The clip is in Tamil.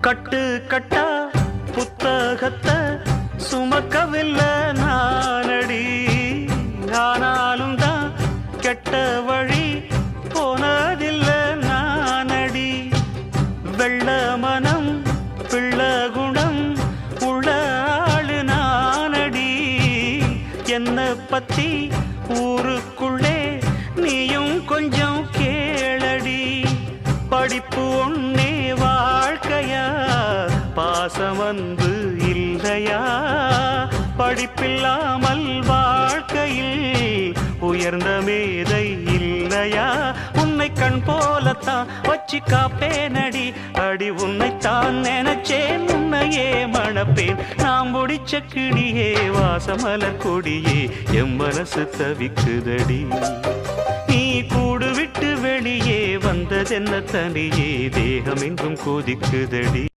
கட்டு கட்டா புத்தகத்தை சுமக்கவில்லை நானடி, ஆனாலும் தான் கெட்ட வழி போனதில்லை நானடி. வெள்ள மனம் பிள்ள குணம் உள்ள ஆளு நானடி. என்ன பத்தி ஊருக்குள்ளே நீயும் கொஞ்சம் கேளடி. படிப்பு ஒன்னே வாழ்க்கையா, பாசம் வந்து இல்லையா? படிப்பில்லாமல் வாழ்க்கையில் உயர்ந்த மேதை இல்லையா? உன்னை கண் போலத்தான் வச்சு காப்பேனடி. அடி உன்னைத்தான் நினைச்சேன், உன்னையே மணப்பேன். நாம் முடிச்ச கிளியே வாசமலர் கொடியே, எம் மனசு தவிக்குதடி. நீ கூடு விட்டு வெளியே வந்ததென்ன தனியே, தேகம் எங்கும் கொதிக்குதடி.